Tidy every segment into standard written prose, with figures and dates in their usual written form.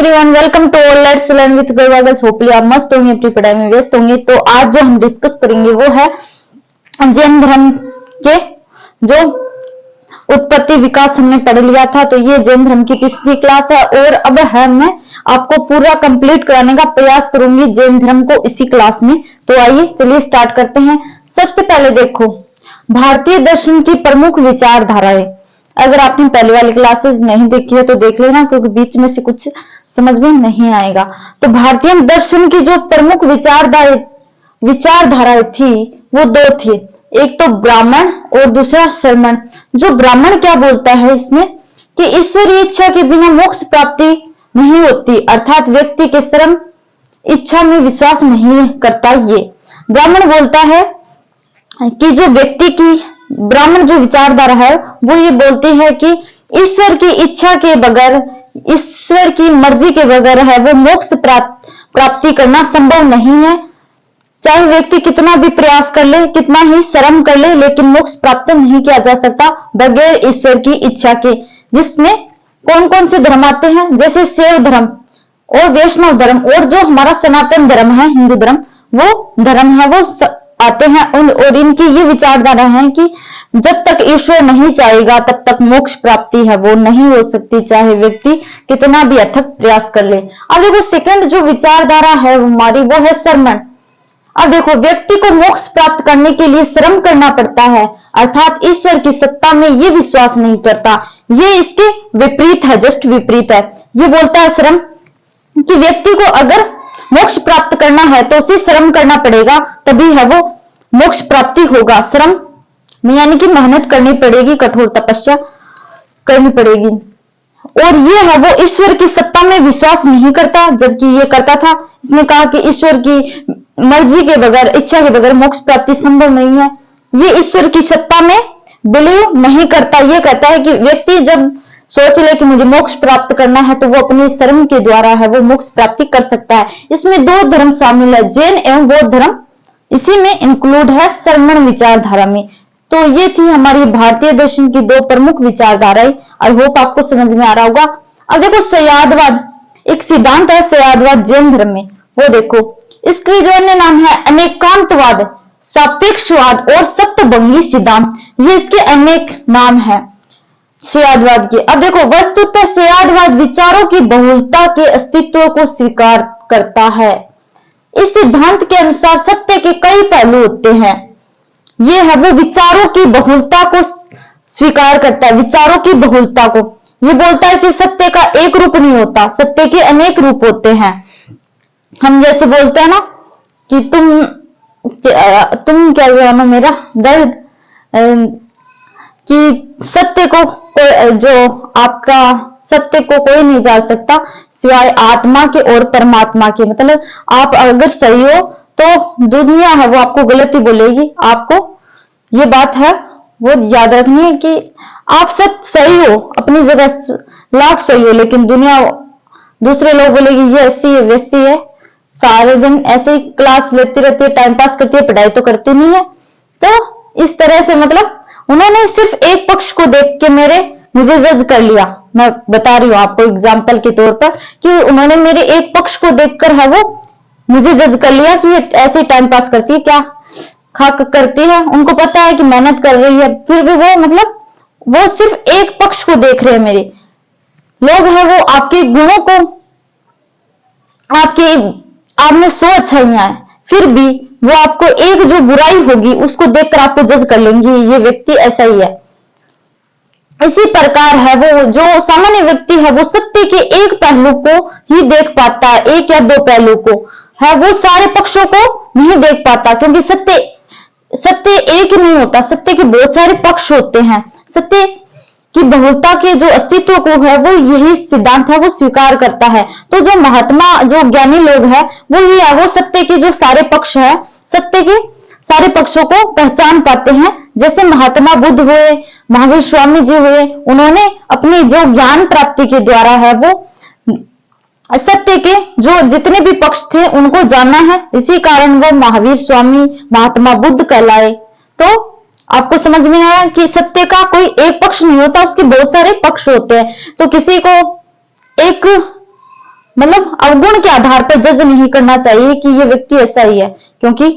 Everyone, welcome to all let's learn with girl. Hopefully आप मस्त होंगे, अपनी पढ़ाई में व्यस्त होंगे। तो आज जो हम डिस्कस करेंगे वो है जैन धर्म के जो उत्पत्ति विकास हमने पढ़ लिया था। तो ये जैन धर्म की तीसरी क्लास है और अब है मैं आपको पूरा कंप्लीट कराने का प्रयास करूंगी जैन धर्म को इसी क्लास में। तो आइए चलिए स्टार्ट करते हैं। सबसे पहले देखो भारतीय दर्शन की प्रमुख विचारधाराएं। अगर आपने पहले वाली क्लासेस नहीं देखी है तो देख लेना, क्योंकि बीच में से कुछ समझ में नहीं आएगा। तो भारतीय दर्शन की जो प्रमुख विचारधाराएं थी वो दो थी, एक तो ब्राह्मण और दूसरा शरमण। जो ब्राह्मण क्या बोलता है इसमें कि ईश्वरीय इच्छा के बिना मोक्ष प्राप्ति नहीं होती, अर्थात व्यक्ति के श्रम इच्छा में विश्वास नहीं करता। ये ब्राह्मण बोलता है कि जो व्यक्ति की ब्राह्मण जो विचारधारा है वो ये बोलती है कि ईश्वर की इच्छा के बगैर, ईश्वर की मर्जी के बगैर है वो मोक्ष प्राप्ति करना संभव नहीं है। चाहे व्यक्ति कितना भी प्रयास कर ले, कितना ही श्रम कर ले, लेकिन मोक्ष प्राप्त नहीं किया जा सकता बगैर ईश्वर की इच्छा के। जिसमें कौन कौन से धर्म आते हैं, जैसे शैव धर्म और वैष्णव धर्म और जो हमारा सनातन धर्म है, हिंदू धर्म, वो धर्म है वो आते हैं। और इनकी ये विचारधारा है कि जब तक ईश्वर नहीं चाहेगा तब तक मोक्ष प्राप्ति है वो नहीं हो सकती, चाहे व्यक्ति कितना भी अथक प्रयास कर ले। अब देखो सेकंड जो विचारधारा है हमारी वो है शरमण। अब देखो व्यक्ति को मोक्ष प्राप्त करने के लिए श्रम करना पड़ता है, अर्थात ईश्वर की सत्ता में ये विश्वास नहीं करता। ये इसके विपरीत है, जस्ट विपरीत है। ये बोलता है श्रम कि व्यक्ति को अगर मोक्ष प्राप्त करना है तो उसे श्रम करना पड़ेगा, तभी है वो मोक्ष प्राप्ति होगा। श्रम यानी कि मेहनत करनी पड़ेगी, कठोर तपस्या करनी पड़ेगी। और ये है वो ईश्वर की सत्ता में विश्वास नहीं करता, जबकि ये करता था। इसने कहा कि ईश्वर की मर्जी के बगैर, इच्छा के बगैर मोक्ष प्राप्ति संभव नहीं है। ये ईश्वर की सत्ता में बिलीव नहीं करता। ये कहता है कि व्यक्ति जब सोच ले कि मुझे मोक्ष प्राप्त करना है तो वो अपने श्रम के द्वारा है वो मोक्ष प्राप्ति कर सकता है। इसमें दो धर्म शामिल है, जैन एवं बौद्ध धर्म इसी में इंक्लूड है शरमण विचारधारा में। तो ये थी हमारी भारतीय दर्शन की दो प्रमुख विचारधाराएं। आई होप आपको समझ में आ रहा होगा। अब देखो सयादवाद, एक सिद्धांत है सयादवाद जैन धर्म में। वो देखो इसके जो अन्य नाम है अनेकांतवाद, सापेक्षवाद और सप्तभंगी सिद्धांत। ये इसके अनेक नाम है सयादवाद के। अब देखो वस्तुतः सयादवाद विचारों की बहुलता के अस्तित्व को स्वीकार करता है। इस सिद्धांत के अनुसार सत्य के कई पहलू होते हैं। ये है वो विचारों की बहुलता को स्वीकार करता है, विचारों की बहुलता को। ये बोलता है कि सत्य का एक रूप नहीं होता, सत्य के अनेक रूप होते हैं। हम जैसे बोलते हैं ना कि तुम क्या जानो मेरा दर्द, कि सत्य को जो आपका सत्य को कोई नहीं जान सकता सिवाय आत्मा के और परमात्मा के। मतलब आप अगर सही हो तो दुनिया है वो आपको गलत ही बोलेगी। आपको ये बात है वो याद रखनी है कि आप सब सही हो, अपनी जगह लाख सही हो, लेकिन दुनिया दूसरे लोग बोलेगी ये ऐसी है वैसी है, सारे दिन ऐसे ही क्लास लेती रहती है, टाइम पास करती है, पढ़ाई तो करती नहीं है। तो इस तरह से मतलब उन्होंने सिर्फ एक पक्ष को देख के मुझे जज कर लिया। मैं बता रही हूँ आपको एग्जाम्पल के तौर पर कि उन्होंने मेरे एक पक्ष को देखकर है वो मुझे जज कर लिया कि ये ऐसे टाइम पास करती है, क्या खाक करती है। उनको पता है कि मेहनत कर रही है, फिर भी वो मतलब वो सिर्फ एक पक्ष को देख रहे हैं। मेरे लोग हैं वो आपके गुणों को, आप में 100 अच्छाइयां हैं, फिर भी वो आपको एक जो बुराई होगी उसको देखकर आपको जज कर लेंगे, ये व्यक्ति ऐसा ही है। इसी प्रकार है वो जो सामान्य व्यक्ति है वो सत्य के एक पहलू को ही देख पाता है, एक या दो पहलू को है वो सारे पक्षों को नहीं देख पाता, क्योंकि सत्य एक ही नहीं होता, सत्य के बहुत सारे पक्ष होते हैं। सत्य की बहुलता के जो अस्तित्व को है वो यही सिद्धांत है वो स्वीकार करता है। तो जो महात्मा, जो ज्ञानी लोग हैं वो ही है वो सत्य के जो सारे पक्ष है, सत्य के सारे पक्षों को पहचान पाते हैं। जैसे महात्मा बुद्ध हुए, महावीर स्वामी जी हुए, उन्होंने अपनी जो ज्ञान प्राप्ति के द्वारा है वो सत्य के जो जितने भी पक्ष थे उनको जाना है, इसी कारण वो महावीर स्वामी, महात्मा बुद्ध कहलाए। तो आपको समझ में आया कि सत्य का कोई एक पक्ष नहीं होता, उसके बहुत सारे पक्ष होते हैं। तो किसी को एक मतलब अवगुण के आधार पर जज नहीं करना चाहिए कि ये व्यक्ति ऐसा ही है, क्योंकि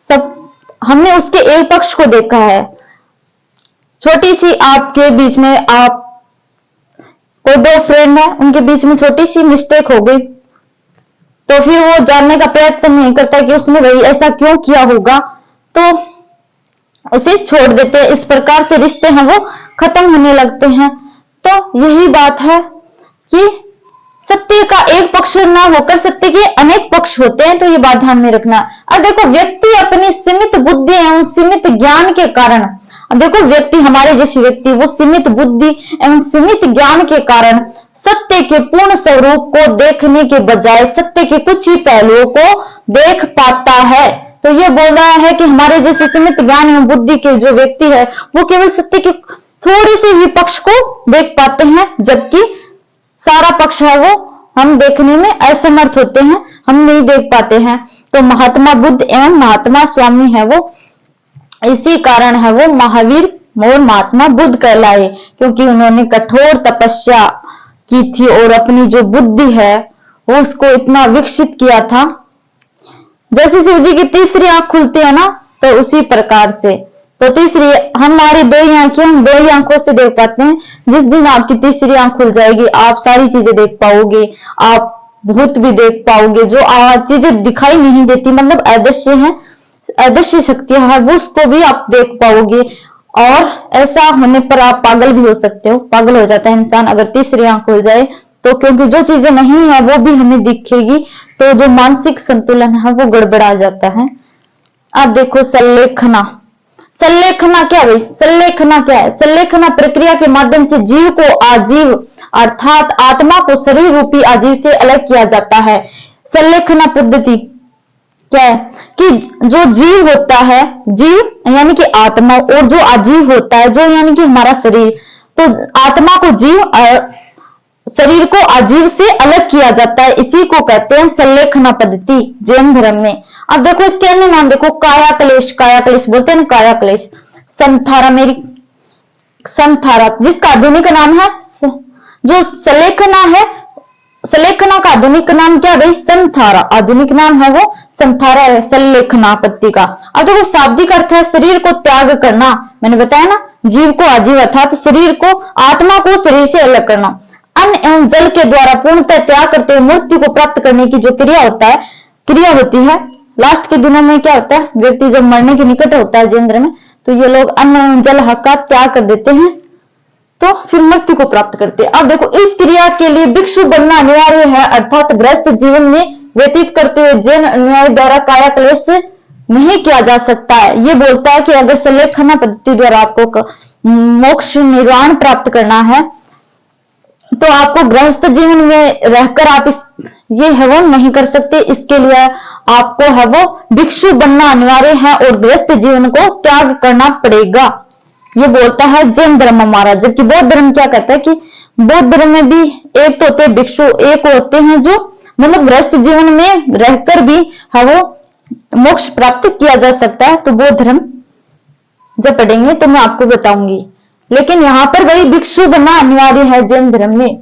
सब हमने उसके एक पक्ष को देखा है। छोटी सी आपके बीच में, आप कोई दो फ्रेंड है, उनके बीच में छोटी सी मिस्टेक हो गई, तो फिर वो जानने का प्रयत्न नहीं करता कि उसने भाई ऐसा क्यों किया होगा, तो उसे छोड़ देते हैं। इस प्रकार से रिश्ते हैं वो खत्म होने लगते हैं। तो यही बात है कि सत्य का एक पक्ष ना होकर सत्य के अनेक पक्ष होते हैं, तो ये बात ध्यान में रखना। अब देखो, व्यक्ति अपनी सीमित बुद्धि एवं सीमित ज्ञान के कारण, अब देखो व्यक्ति, हमारे जैसे व्यक्ति, वो सीमित बुद्धि एवं सीमित ज्ञान के कारण सत्य के पूर्ण स्वरूप को देखने के बजाय सत्य के कुछ ही पहलुओं को देख पाता है। तो ये बोल रहा है कि हमारे जैसे सीमित ज्ञान एवं बुद्धि के जो व्यक्ति है, वो केवल सत्य के थोड़ी सी ही पक्ष को देख पाते हैं, जबकि सारा पक्ष है वो हम देखने में असमर्थ होते हैं, हम नहीं देख पाते हैं। तो महात्मा बुद्ध एवं महात्मा स्वामी है वो, इसी कारण है वो महावीर और महात्मा बुद्ध कहलाए, क्योंकि उन्होंने कठोर तपस्या की थी और अपनी जो बुद्धि है वो उसको इतना विकसित किया था। जैसे शिव जी की तीसरी आंख खुलती है ना, तो उसी प्रकार से, तो तीसरी, हमारी दो ही आंखें, हम दो ही आंखों से देख पाते हैं। जिस दिन आपकी तीसरी आंख खुल जाएगी, आप सारी चीजें देख पाओगे, आप भूत भी देख पाओगे, जो चीजें दिखाई नहीं देती, मतलब अदृश्य है, अदृश्य शक्तियां है, वो उसको भी आप देख पाओगे। और ऐसा होने पर आप पागल भी हो सकते हो, पागल हो जाता है इंसान अगर तीसरी आंख खुल जाए तो, क्योंकि जो चीजें नहीं है वो भी हमें दिखेगी, तो जो मानसिक संतुलन है वो गड़बड़ा जाता है। अब देखो संलेखना, संलेखना क्या है? संलेखना क्या है? संलेखना प्रक्रिया के माध्यम से जीव को आजीव अर्थात आत्मा को शरीर रूपी आजीव से अलग किया जाता है। संलेखना पद्धति क्या है कि जो जीव होता है, जीव यानी कि आत्मा, और जो अजीव होता है, जो यानी कि हमारा शरीर, तो आत्मा को जीव और शरीर को अजीव से अलग किया जाता है, इसी को कहते हैं संलेखना पद्धति जैन धर्म में। अब देखो इसके अन्य नाम देखो, काया क्लेश, काया क्लेश बोलते हैं ना, काया क्लेश, संथारा, मेरी संथारा, जिसका आधुनिक नाम है, जो संलेखना है, संलेखना का आधुनिक नाम क्या भाई? संथारा, आधुनिक नाम है वो संथारा है, संलेखना पद्धति का। अब देखो शाब्दिक अर्थ है शरीर को त्याग करना, मैंने बताया ना, जीव को अजीव अर्थात शरीर को, आत्मा को शरीर से अलग करना। अन्न एवं जल के द्वारा पूर्णतः त्याग करते हुए मृत्यु को प्राप्त करने की जो क्रिया होता है, क्रिया होती है, लास्ट के दिनों में क्या होता है, व्यक्ति जब मरने के निकट होता है जैन धर्म में, तो ये लोग अन्न एवं जल का त्याग कर देते हैं, तो फिर मृत्यु को प्राप्त करते हैं। अब देखो इस क्रिया के लिए भिक्षु बनना अनिवार्य है, अर्थात गृहस्थ जीवन में व्यतीत करते हुए जैन अनुयायी द्वारा काया क्लेश नहीं किया जा सकता है। ये बोलता है कि अगर संलेखना पद्धति द्वारा आपको मोक्ष निर्वाण प्राप्त करना है, तो आपको गृहस्थ जीवन में रहकर आप ये है वो नहीं कर सकते, इसके लिए आपको है वो भिक्षु बनना अनिवार्य है और गृहस्थ जीवन को त्याग करना पड़ेगा, ये बोलता है जैन धर्म हमारा। जबकि बौद्ध धर्म क्या कहता है कि बौद्ध धर्म में भी एक तो होते भिक्षु, एक होते हैं जो मतलब गृहस्थ जीवन में रहकर भी है वो मोक्ष प्राप्त किया जा सकता है। तो बौद्ध धर्म जब पढ़ेंगे तो मैं आपको बताऊंगी, लेकिन यहाँ पर वही भिक्षु बनना अनिवार्य है जैन धर्म में।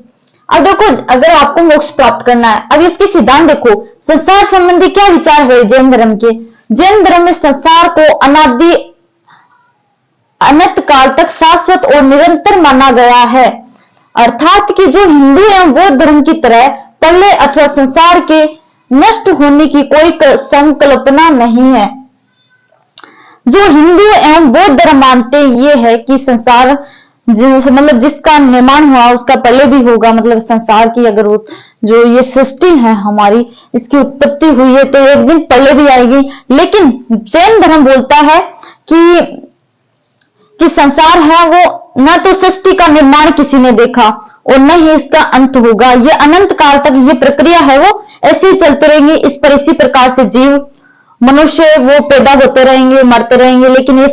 अब देखो अगर आपको मोक्ष प्राप्त करना है, अब इसके सिद्धांत देखो, संसार संबंधी क्या विचार है जैन धर्म के? जैन धर्म में संसार को अनादि अनंत काल तक शाश्वत और निरंतर माना गया है, अर्थात कि जो हिंदू एवं बौद्ध धर्म की तरह प्रलय अथवा संसार के नष्ट होने की कोई संकल्पना नहीं है। जो हिंदू एवं बौद्ध धर्म मानते ये है कि संसार मतलब जिसका निर्माण हुआ उसका प्रलय भी होगा, मतलब संसार की अगर जो ये सृष्टि है हमारी, इसकी उत्पत्ति हुई है तो एक दिन प्रलय भी आएगी। लेकिन जैन धर्म बोलता है कि संसार है वो न तो सृष्टि का निर्माण किसी ने देखा और न ही इसका अंत होगा, ये अनंत काल तक ये प्रक्रिया है वो ऐसे ही चलते रहेंगे। इस पर इसी प्रकार से जीव मनुष्य वो पैदा होते रहेंगे, मरते रहेंगे, लेकिन ये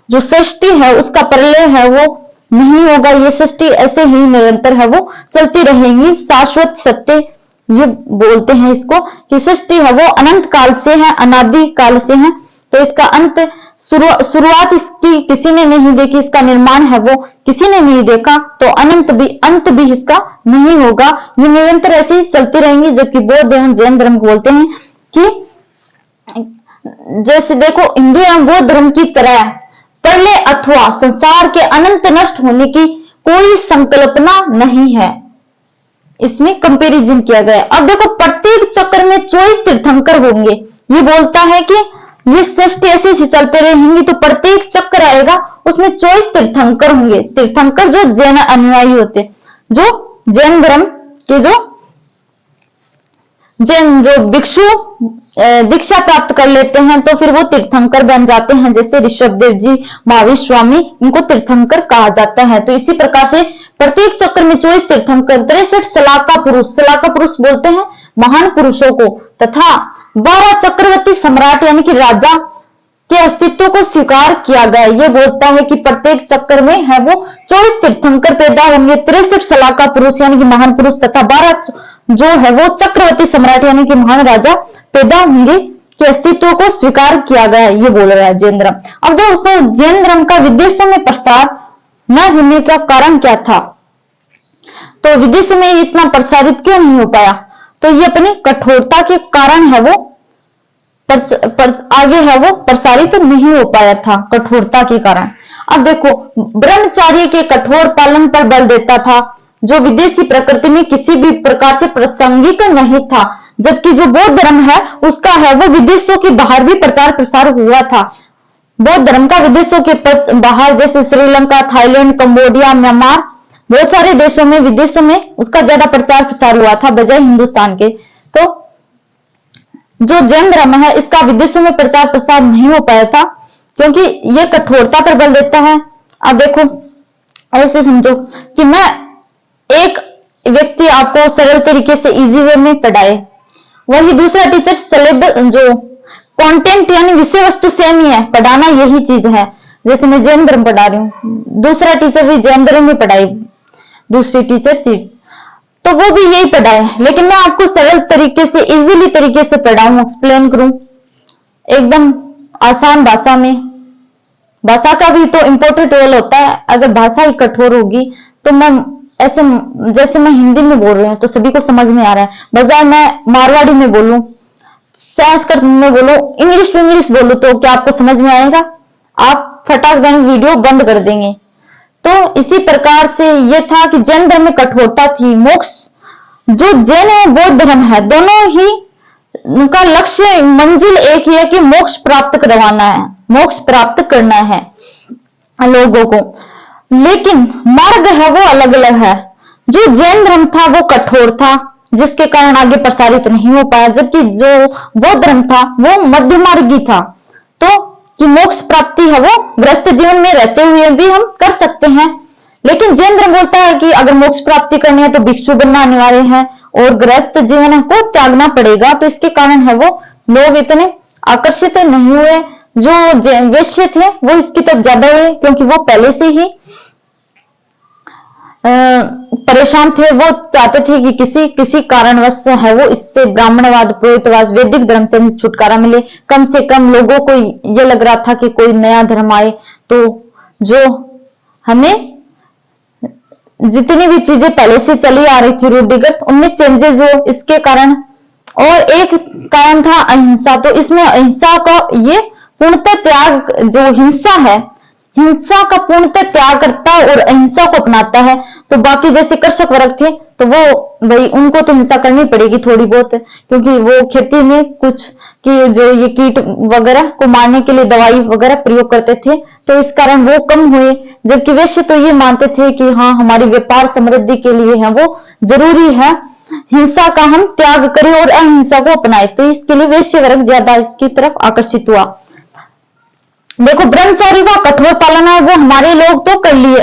जो सृष्टि है उसका प्रलय है वो नहीं होगा, ये सृष्टि ऐसे ही निरंतर है वो चलती रहेंगी, शाश्वत सत्य ये बोलते हैं इसको कि सृष्टि है वो अनंत काल से है, अनादि काल से है, तो इसका अंत शुरुआत इसकी किसी ने नहीं देखी, इसका निर्माण है वो किसी ने नहीं देखा, तो अंत भी इसका नहीं होगा। ये निरंतर ऐसे ही चलती रहेंगी। जबकि बौद्ध एवं जैन धर्म बोलते हैं कि जैसे देखो हिंदू एवं बौद्ध धर्म की तरह प्रलय अथवा संसार के अनंत नष्ट होने की कोई संकल्पना नहीं है। इसमें कंपैरिजन किया गया। अब देखो प्रत्येक चक्र में 24 तीर्थंकर होंगे। ये बोलता है कि ये सृष्टि ऐसे ही चलते रहेंगे, तो प्रत्येक चक्र आएगा उसमें 24 तीर्थंकर होंगे। तीर्थंकर जो जैन अनुयायी होते, जो जैन धर्म के जो भिक्षु दीक्षा प्राप्त कर लेते हैं तो फिर वो तीर्थंकर बन जाते हैं। जैसे ऋषभदेव जी, महावीर स्वामी, इनको तीर्थंकर कहा जाता है। तो इसी प्रकार से प्रत्येक चक्र में 24 तीर्थंकर, 63 सलाका पुरुष बोलते हैं महान पुरुषों को, तथा 12 चक्रवर्ती सम्राट यानी कि राजा के अस्तित्व को स्वीकार किया गया। ये बोलता है कि प्रत्येक चक्र में है वो 24 तीर्थंकर पैदा होंगे, 63 सलाका पुरुष यानी कि महान पुरुष, तथा 12 जो है वो चक्रवर्ती सम्राट यानी कि महान राजा पैदा होंगे के अस्तित्व को स्वीकार किया गया। ये बोल रहा है जैन धर्म। अब जो जैन धर्म का विदेशों में प्रसार न होने का कारण क्या था, तो विदेशों में इतना प्रसारित क्यों नहीं हो पाया, तो ये अपनी कठोरता के कारण है वो आगे है वो प्रसारित नहीं हो पाया था, कठोरता के कारण। अब देखो ब्रह्मचार्य के कठोर पालन पर बल देता था, जो विदेशी प्रकृति में किसी भी प्रकार से प्रासंगिक नहीं था। जबकि जो बौद्ध धर्म है उसका है वो विदेशों के बाहर भी प्रचार प्रसार हुआ था। बौद्ध धर्म का विदेशों के बाहर जैसे श्रीलंका, थाईलैंड, कंबोडिया, म्यांमार, बहुत सारे देशों में विदेशों में उसका ज्यादा प्रचार प्रसार हुआ था बजाय हिंदुस्तान के। तो जो जैन धर्म है इसका विदेशों में प्रचार प्रसार नहीं हो पाया था क्योंकि ये कठोरता पर बल देता है। अब देखो ऐसे समझो कि मैं एक व्यक्ति आपको सरल तरीके से इजी वे में पढ़ाए, वही दूसरा टीचर सिलेबस जो कंटेंट यानी विषय वस्तु सेम ही है, पढ़ाना यही चीज है। जैसे मैं जैन धर्म पढ़ा रही हूँ, दूसरा टीचर भी जैन धर्म में पढ़ाई, दूसरी टीचर थी तो वो भी यही पढ़ाए, लेकिन मैं आपको सरल तरीके से इजीली तरीके से पढ़ाऊं, एक्सप्लेन करूं एकदम आसान भाषा में। भाषा का भी तो इम्पोर्टेंट रोल होता है। अगर भाषा ही कठोर होगी तो मैं ऐसे जैसे मैं हिंदी में बोल रही हूँ तो सभी को समझ में आ रहा है, बजाय मैं मारवाड़ी में बोलूं, संस्कृत में बोलूं, इंग्लिश टू इंग्लिश बोलूं तो क्या आपको समझ में आएगा? आप फटाक देने वीडियो बंद कर देंगे। तो इसी प्रकार से ये था कि जैन धर्म में कठोरता थी। मोक्ष जो जैन और बौद्ध धर्म है दोनों ही उनका लक्ष्य मंजिल एक ही है कि मोक्ष प्राप्त करवाना है, मोक्ष प्राप्त करना है लोगों को, लेकिन मार्ग है वो अलग अलग है। जो जैन धर्म था वो कठोर था जिसके कारण आगे प्रसारित नहीं हो पाया, जबकि जो बौद्ध धर्म था वो मध्य मार्गी था। तो कि मोक्ष प्राप्ति है वो गृहस्थ जीवन में रहते हुए भी हम कर सकते हैं, लेकिन जैन धर्म बोलता है कि अगर मोक्ष प्राप्ति करनी है तो भिक्षु बनना अनिवार्य है और गृहस्थ जीवन को त्यागना पड़ेगा। तो इसके कारण है वो लोग इतने आकर्षित नहीं हुए, जो वैश्य थे वो इसकी तरफ ज्यादा हुए क्योंकि वो पहले से ही परेशान थे। वो चाहते थे कि किसी कारणवश है वो इससे ब्राह्मणवाद, पुरोहितवाद, वैदिक धर्म से छुटकारा मिले। कम से कम लोगों को ये लग रहा था कि कोई नया धर्म आए तो जो हमें जितनी भी चीजें पहले से चली आ रही थी रूढ़िगत, उनमें चेंजेस हो। इसके कारण और एक कारण था अहिंसा। तो इसमें अहिंसा का ये पूर्णतः त्याग, जो हिंसा है, हिंसा का पूर्णतः त्याग करता है और अहिंसा को अपनाता है। तो बाकी जैसे कृषक वर्ग थे तो वो भाई उनको तो हिंसा करनी पड़ेगी थोड़ी बहुत, क्योंकि वो खेती में कुछ कि जो ये कीट वगैरह को मारने के लिए दवाई वगैरह प्रयोग करते थे, तो इस कारण वो कम हुए। जबकि वैश्य तो ये मानते थे कि हाँ हमारी व्यापार समृद्धि के लिए है वो जरूरी है हिंसा का हम त्याग करें और अहिंसा को अपनाएं। तो इसके लिए वैश्य वर्ग ज्यादा इसकी तरफ आकर्षित हुआ। देखो ब्रह्मचारी का कठोर पालन है वो हमारे लोग तो कर लिए,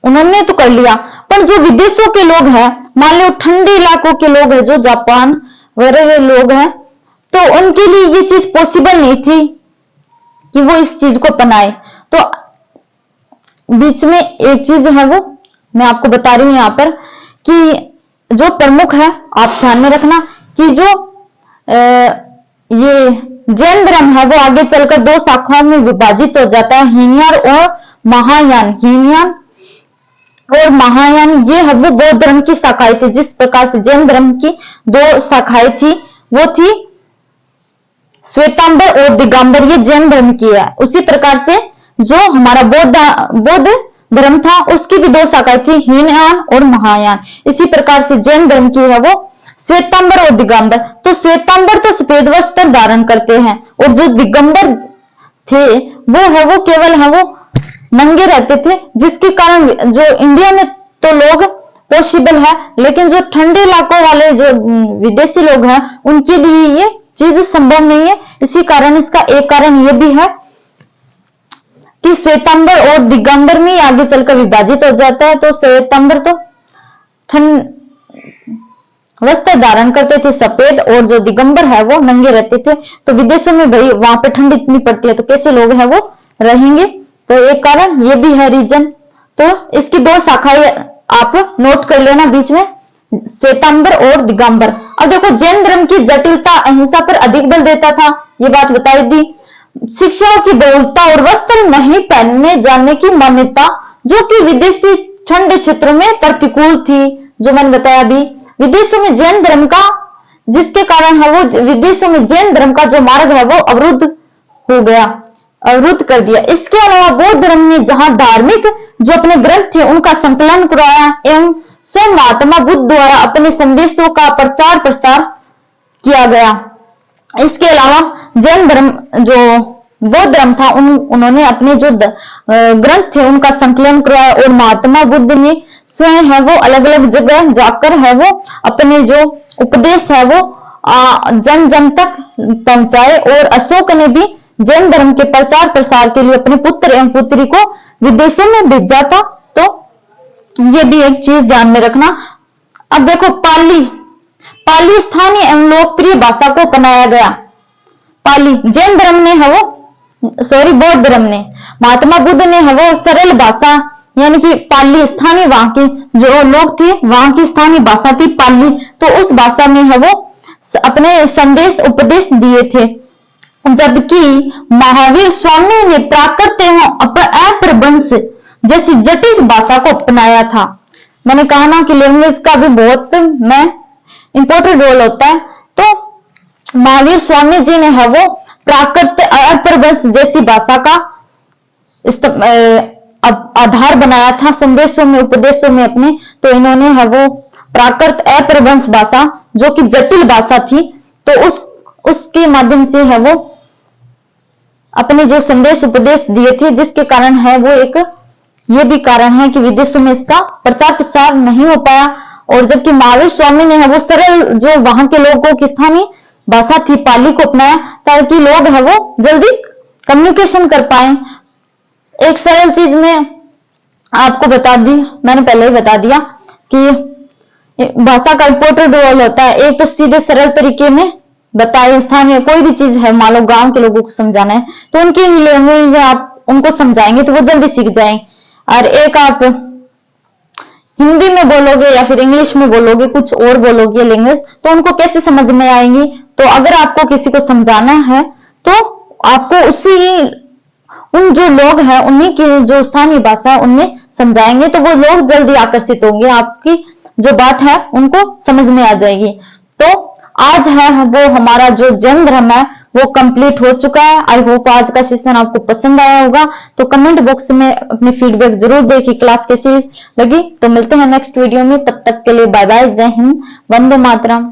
उन्होंने तो कर लिया, पर जो विदेशों के लोग हैं, मान लो ठंडे इलाकों के लोग हैं, जो जापान वगैरह लोग हैं, तो उनके लिए ये चीज पॉसिबल नहीं थी कि वो इस चीज को अपनाए। तो बीच में एक चीज है वो मैं आपको बता रही हूं यहाँ पर कि जो प्रमुख है आप ध्यान में रखना कि जो ये जैन धर्म है वो आगे चलकर दो शाखाओं में विभाजित हो जाता है, हीनयान और महायान। हीनयान और महायान ये है वो बौद्ध धर्म की शाखाएं थी। जिस प्रकार से जैन धर्म की दो शाखाएं थी वो थी श्वेतांबर और दिगंबर, ये जैन धर्म की है। उसी प्रकार से जो हमारा बौद्ध धर्म था उसकी भी दो शाखाएं थी, हीनयान और महायान। इसी प्रकार से जैन धर्म की है वो श्वेतांबर और दिगंबर। तो श्वेतांबर तो सफेद वस्त्र धारण करते हैं और जो दिगंबर थे वो केवल है वो नंगे रहते थे, जिसके कारण जो इंडिया में तो लोग पॉसिबल है, लेकिन जो ठंडे इलाकों वाले जो विदेशी लोग हैं उनके लिए ये चीज संभव नहीं है। इसी कारण इसका एक कारण ये भी है कि श्वेतांबर और दिगंबर में आगे चलकर विभाजित हो जाता है। तो श्वेतांबर तो वस्त्र धारण करते थे सफेद, और जो दिगंबर है वो नंगे रहते थे। तो विदेशों में भाई वहां पे ठंड इतनी पड़ती है तो कैसे लोग हैं वो रहेंगे, तो एक कारण ये भी है रीजन। तो इसकी दो शाखाएं आप नोट कर लेना बीच में, श्वेतांबर और दिगंबर। अब देखो जैन धर्म की जटिलता अहिंसा पर अधिक बल देता था, ये बात बताई दी। शिक्षाओं की बहुलता और वस्त्र नहीं पहनने जाने की मान्यता जो कि विदेशी ठंडे क्षेत्रों में प्रतिकूल थी, जो मैंने बताया अभी। विदेशों में जैन धर्म का, जिसके कारण है वो विदेशों में जैन धर्म का जो मार्ग है वो अवरुद्ध हो गया, अवरुद्ध कर दिया। इसके अलावा बौद्ध धर्म ने जहां धार्मिक जो अपने ग्रंथ थे उनका संकलन कराया एवं स्वयं महात्मा बुद्ध द्वारा अपने संदेशों का प्रचार प्रसार किया गया। इसके अलावा जैन धर्म जो बौद्ध धर्म था उन्होंने अपने जो ग्रंथ थे उनका संकलन कराया और महात्मा बुद्ध ने स्वयं है वो अलग अलग जगह जाकर है वो अपने जो उपदेश है वो जन जन तक पहुंचाए। और अशोक ने भी जैन धर्म के प्रचार प्रसार के लिए अपने पुत्र एवं पुत्री को विदेशों में भेजा था। तो ये भी एक चीज ध्यान में रखना। अब देखो पाली स्थानीय एवं लोकप्रिय भाषा को अपनाया गया। पाली जैन धर्म ने है वो बौद्ध धर्म ने, महात्मा बुद्ध ने है वो सरल भाषा यानी कि पाली, स्थानीय वहां की जो लोग थे वहां की स्थानीय भाषा थी पाली, तो उस भाषा में है वो अपने संदेश उपदेश दिए थे। जबकि महावीर स्वामी ने प्राकृत एवं अपभ्रंश जैसी जटिल भाषा को अपनाया था। मैंने कहा ना कि लैंग्वेज का भी बहुत इंपॉर्टेंट रोल होता है। तो महावीर स्वामी जी ने है वो प्राकृत अपभ्रंश जैसी भाषा का आधार बनाया था संदेशों में उपदेशों में अपने। तो इन्होंने है वो प्राकृत अपभ्रंश भाषा जो कि जटिल भाषा थी, तो उसके माध्यम से है वो अपने जो संदेश उपदेश दिए थे, जिसके कारण है वो एक ये भी कारण है कि विदेशों में इसका प्रचार प्रसार नहीं हो पाया। और जबकि महावीर स्वामी ने है वो सरल जो वहां के लोगों की स्थानीय भाषा थी पाली को अपनाया ताकि लोग है वो जल्दी कम्युनिकेशन कर पाए। एक सरल चीज में आपको बता दी, मैंने पहले ही बता दिया कि भाषा का इंपॉर्टेंट रोल होता है। एक तो सीधे सरल तरीके में बताए, स्थानीय कोई भी चीज है मान लो गांव के लोगों को समझाना है तो उनकी लैंग्वेज आप उनको समझाएंगे तो वो जल्दी सीख जाएं। और एक आप हिंदी में बोलोगे या फिर इंग्लिश में बोलोगे, कुछ और बोलोगे लैंग्वेज, तो उनको कैसे समझ में आएंगी। तो अगर आपको किसी को समझाना है तो आपको उन जो लोग हैं उन्हीं की जो स्थानीय भाषा है उनमें समझाएंगे तो वो लोग जल्दी आकर्षित होंगे, आपकी जो बात है उनको समझ में आ जाएगी। तो आज है वो हमारा जो जैन धर्म है वो कंप्लीट हो चुका है। आई होप आज का सेशन आपको पसंद आया होगा। तो कमेंट बॉक्स में अपनी फीडबैक जरूर दें कि क्लास कैसी लगी। तो मिलते हैं नेक्स्ट वीडियो में, तब तक के लिए बाय बाय, जय हिंद, वंदे मातरम।